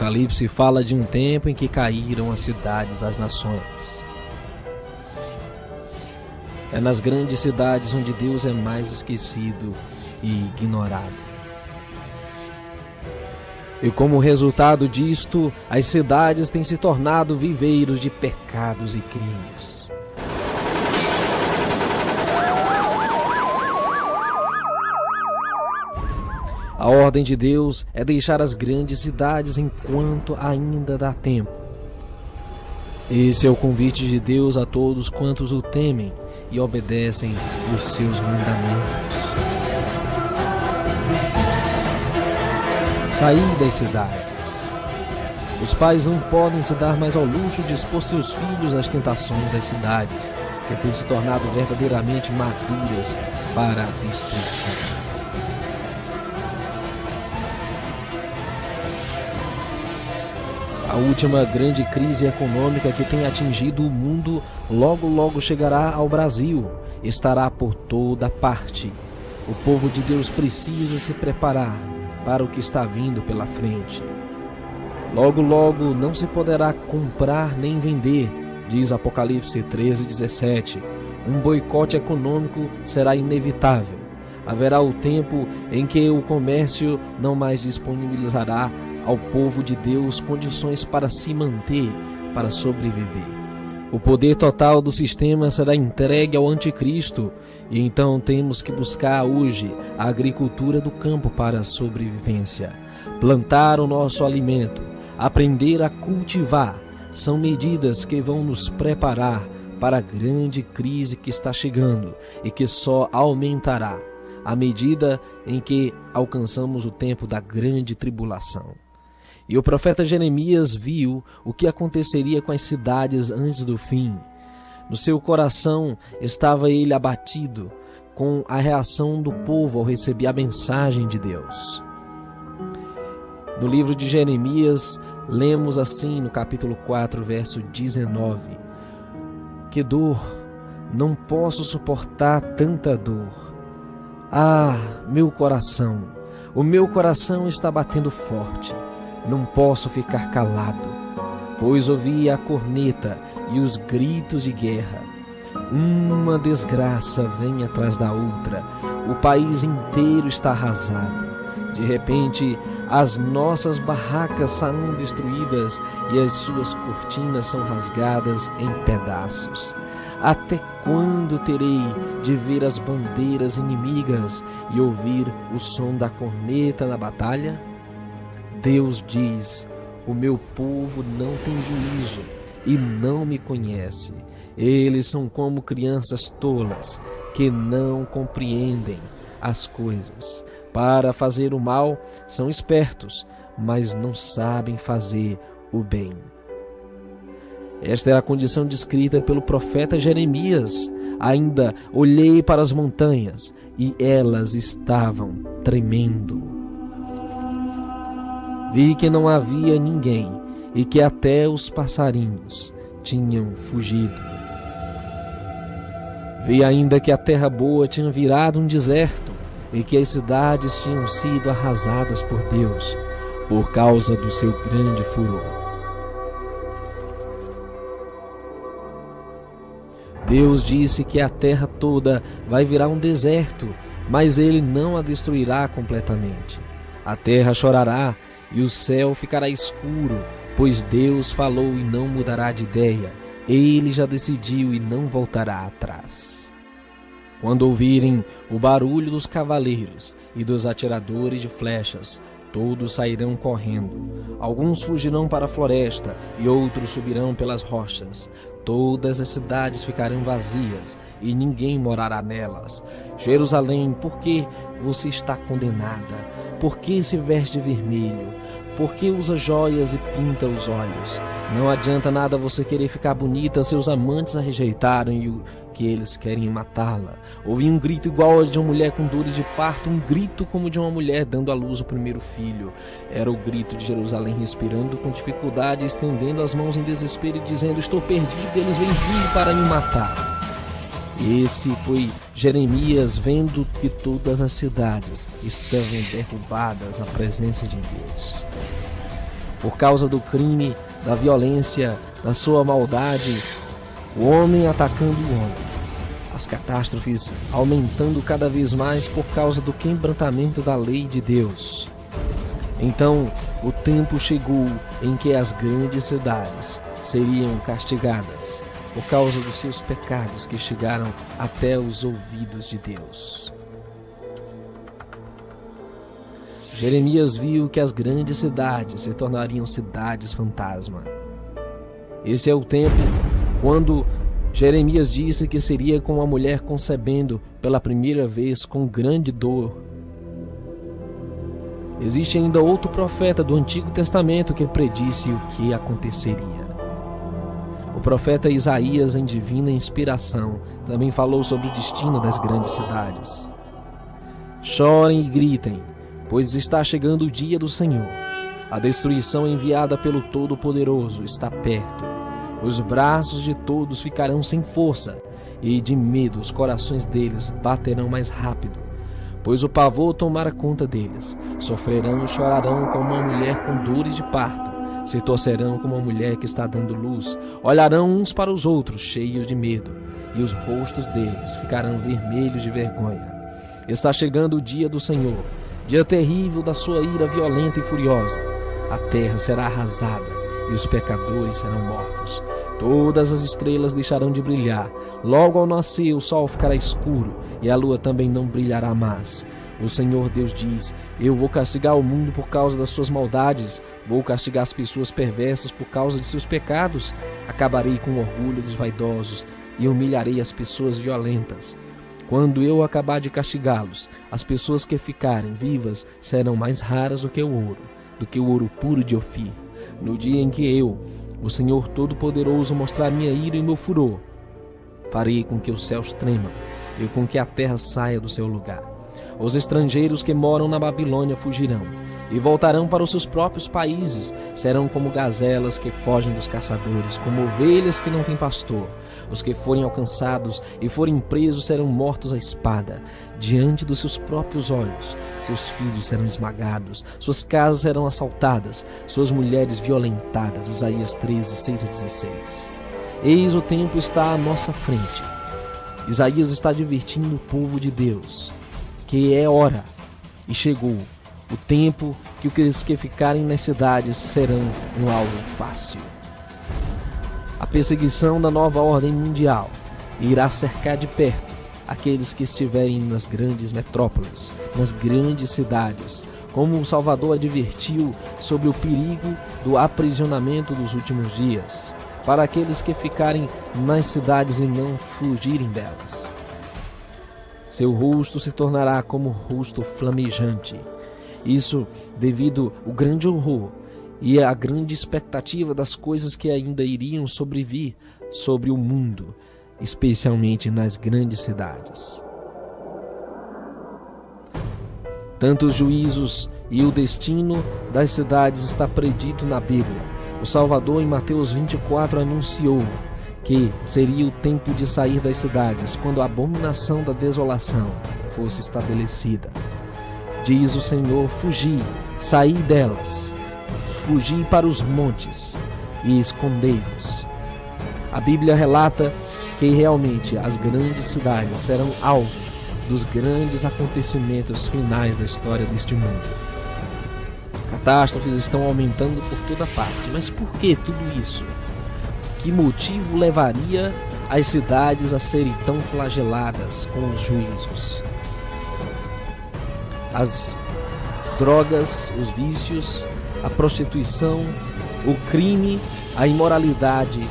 Apocalipse fala de um tempo em que caíram as cidades das nações. É nas grandes cidades onde Deus é mais esquecido e ignorado. E como resultado disto, as cidades têm se tornado viveiros de pecados e crimes. A ordem de Deus é deixar as grandes cidades enquanto ainda dá tempo. Esse é o convite de Deus a todos quantos o temem e obedecem os seus mandamentos. Sair das cidades. Os pais não podem se dar mais ao luxo de expor seus filhos às tentações das cidades, que têm se tornado verdadeiramente maduras para a destruição. A última grande crise econômica que tem atingido o mundo logo chegará ao Brasil, estará por toda parte. O povo de Deus precisa se preparar para o que está vindo pela frente. Logo não se poderá comprar nem vender, diz Apocalipse 13:17. Um boicote econômico será inevitável. Haverá o tempo em que o comércio não mais disponibilizará ao povo de Deus condições para se manter, para sobreviver. O poder total do sistema será entregue ao anticristo, e então temos que buscar hoje a agricultura do campo para a sobrevivência. Plantar o nosso alimento, aprender a cultivar, são medidas que vão nos preparar para a grande crise que está chegando e que só aumentará à medida em que alcançamos o tempo da grande tribulação. E o profeta Jeremias viu o que aconteceria com as cidades antes do fim. No seu coração estava ele abatido com a reação do povo ao receber a mensagem de Deus. No livro de Jeremias, lemos assim no capítulo 4, verso 19: Que dor, não posso suportar tanta dor. Ah, meu coração, o meu coração está batendo forte. Não posso ficar calado, pois ouvi a corneta e os gritos de guerra. Uma desgraça vem atrás da outra. O país inteiro está arrasado. De repente, as nossas barracas são destruídas e as suas cortinas são rasgadas em pedaços. Até quando terei de ver as bandeiras inimigas e ouvir o som da corneta na batalha? Deus diz: o meu povo não tem juízo e não me conhece. Eles são como crianças tolas que não compreendem as coisas. Para fazer o mal são espertos, mas não sabem fazer o bem. Esta é a condição descrita pelo profeta Jeremias. Ainda olhei para as montanhas e elas estavam tremendo. Vi que não havia ninguém e que até os passarinhos tinham fugido. Vi ainda que a terra boa tinha virado um deserto e que as cidades tinham sido arrasadas por Deus por causa do seu grande furor. Deus disse que a terra toda vai virar um deserto, mas ele não a destruirá completamente. A terra chorará e o céu ficará escuro, pois Deus falou e não mudará de ideia. Ele já decidiu e não voltará atrás. Quando ouvirem o barulho dos cavaleiros e dos atiradores de flechas, todos sairão correndo. Alguns fugirão para a floresta e outros subirão pelas rochas. Todas as cidades ficarão vazias e ninguém morará nelas. Jerusalém, por que você está condenada? Por que se veste vermelho? Por que usa joias e pinta os olhos? Não adianta nada você querer ficar bonita, seus amantes a rejeitaram e o que eles querem matá-la. Ouvi um grito igual ao de uma mulher com dores de parto, um grito como de uma mulher dando à luz o primeiro filho. Era o grito de Jerusalém respirando com dificuldade, estendendo as mãos em desespero e dizendo: estou perdida, eles vêm vindo para me matar. Esse foi Jeremias vendo que todas as cidades estavam derrubadas na presença de Deus. por causa do crime, da violência, da sua maldade, o homem atacando o homem. As catástrofes aumentando cada vez mais por causa do quebrantamento da lei de Deus. Então, o tempo chegou em que as grandes cidades seriam castigadas por causa dos seus pecados que chegaram até os ouvidos de Deus. Jeremias viu que as grandes cidades se tornariam cidades fantasma. Esse é o tempo quando Jeremias disse que seria como uma mulher concebendo pela primeira vez com grande dor. Existe ainda outro profeta do Antigo Testamento que predisse o que aconteceria. O profeta Isaías, em divina inspiração, também falou sobre o destino das grandes cidades. Chorem e gritem, pois está chegando o dia do Senhor. A destruição enviada pelo Todo-Poderoso está perto. Os braços de todos ficarão sem força, e de medo os corações deles baterão mais rápido, pois o pavor tomará conta deles. Sofrerão e chorarão como uma mulher com dores de parto, se torcerão como uma mulher que está dando luz, olharão uns para os outros cheios de medo, e os rostos deles ficarão vermelhos de vergonha. Está chegando o dia do Senhor, dia terrível da sua ira violenta e furiosa. A terra será arrasada, e os pecadores serão mortos. Todas as estrelas deixarão de brilhar. Logo ao nascer o sol ficará escuro, e a lua também não brilhará mais. O Senhor Deus diz: eu vou castigar o mundo por causa das suas maldades, vou castigar as pessoas perversas por causa de seus pecados. Acabarei com o orgulho dos vaidosos e humilharei as pessoas violentas. Quando eu acabar de castigá-los, as pessoas que ficarem vivas serão mais raras do que o ouro puro de Ofir. No dia em que eu, o Senhor Todo-Poderoso, mostrar minha ira e meu furor, farei com que os céus tremam e com que a terra saia do seu lugar. Os estrangeiros que moram na Babilônia fugirão e voltarão para os seus próprios países. Serão como gazelas que fogem dos caçadores, como ovelhas que não têm pastor. Os que forem alcançados e forem presos serão mortos à espada, diante dos seus próprios olhos. Seus filhos serão esmagados, suas casas serão assaltadas, suas mulheres violentadas. Isaías 13, 6-16. Eis o tempo está à nossa frente. Isaías está advertindo o povo de Deus que é hora e chegou o tempo que os que ficarem nas cidades serão um alvo fácil. A perseguição da nova ordem mundial irá cercar de perto aqueles que estiverem nas grandes metrópoles, nas grandes cidades, como o Salvador advertiu sobre o perigo do aprisionamento dos últimos dias, para aqueles que ficarem nas cidades e não fugirem delas. Seu rosto se tornará como rosto flamejante. Isso devido ao grande horror e à grande expectativa das coisas que ainda iriam sobrevir sobre o mundo, especialmente nas grandes cidades. Tanto os juízos e o destino das cidades está predito na Bíblia. O Salvador, em Mateus 24, anunciou que seria o tempo de sair das cidades, quando a abominação da desolação fosse estabelecida. Diz o Senhor: fugi, saí delas, fugi para os montes e escondei-vos. A Bíblia relata que realmente as grandes cidades serão alvo dos grandes acontecimentos finais da história deste mundo. Catástrofes estão aumentando por toda parte, mas por que tudo isso? Que motivo levaria as cidades a serem tão flageladas com os juízos? As drogas, os vícios, a prostituição, o crime, a imoralidade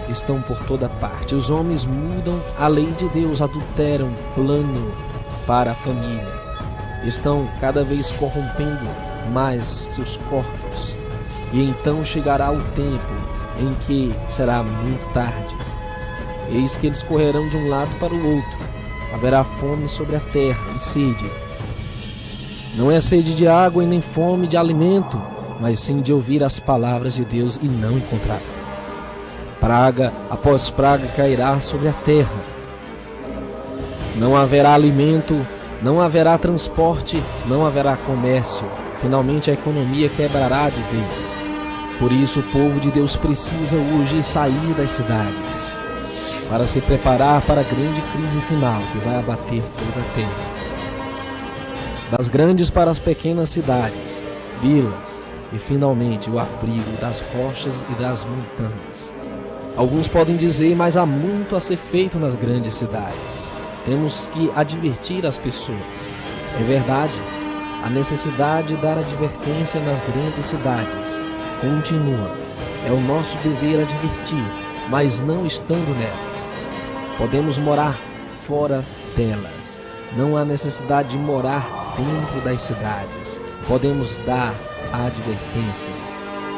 estão por toda parte. Os homens mudam a lei de Deus, adulteram o plano para a família. Estão cada vez corrompendo mais seus corpos. E então chegará o tempo em que será muito tarde. Eis que eles correrão de um lado para o outro. Haverá fome sobre a terra e sede. Não é sede de água e nem fome de alimento, mas sim de ouvir as palavras de Deus e não encontrar. Praga após praga cairá sobre a terra. Não haverá alimento, não haverá transporte, não haverá comércio. Finalmente a economia quebrará de vez. Por isso, o povo de Deus precisa hoje sair das cidades para se preparar para a grande crise final que vai abater toda a terra. Das grandes para as pequenas cidades, vilas e, finalmente, o abrigo das rochas e das montanhas. Alguns podem dizer, mas há muito a ser feito nas grandes cidades. Temos que advertir as pessoas. É verdade, a necessidade de dar advertência nas grandes cidades continua. É o nosso dever advertir, mas não estando nelas. Podemos morar fora delas. Não há necessidade de morar dentro das cidades. Podemos dar a advertência.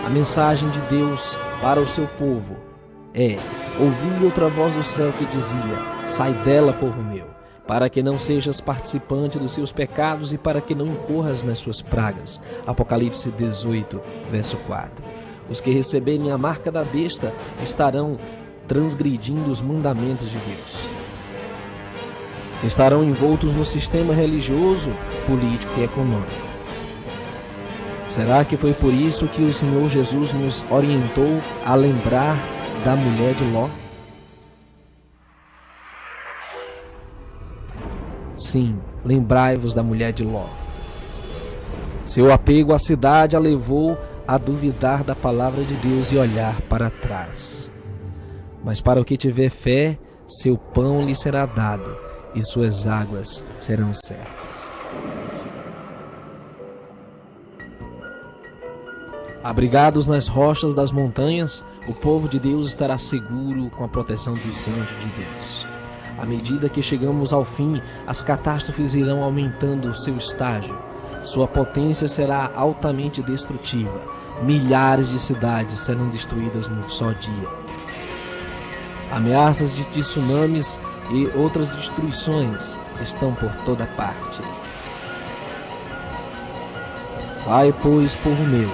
A mensagem de Deus para o seu povo ouvi outra voz do céu que dizia: sai dela, povo meu, para que não sejas participante dos seus pecados e para que não incorras nas suas pragas. Apocalipse 18, verso 4. Os que receberem a marca da besta estarão transgredindo os mandamentos de Deus. Estarão envoltos no sistema religioso, político e econômico. Será que foi por isso que o Senhor Jesus nos orientou a lembrar da mulher de Ló? Sim, lembrai-vos da mulher de Ló. Seu apego à cidade a levou a duvidar da palavra de Deus e olhar para trás. Mas para o que tiver fé, seu pão lhe será dado e suas águas serão certas. Abrigados nas rochas das montanhas, o povo de Deus estará seguro com a proteção dos anjos de Deus. À medida que chegamos ao fim, as catástrofes irão aumentando seu estágio. Sua potência será altamente destrutiva. Milhares de cidades serão destruídas num só dia. Ameaças de tsunamis e outras destruições estão por toda parte. Vai, pois, povo meu,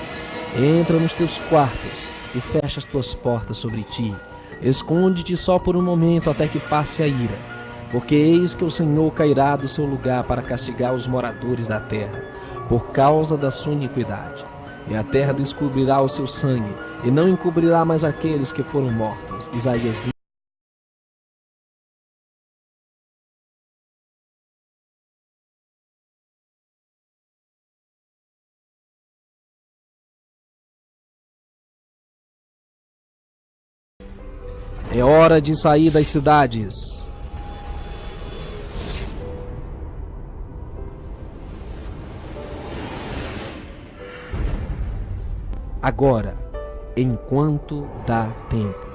entra nos teus quartos e fecha as tuas portas sobre ti. Esconde-te só por um momento até que passe a ira, porque eis que o Senhor cairá do seu lugar para castigar os moradores da terra, por causa da sua iniquidade. E a terra descobrirá o seu sangue, e não encobrirá mais aqueles que foram mortos. Isaías 20. É hora de sair das cidades. Agora, enquanto dá tempo.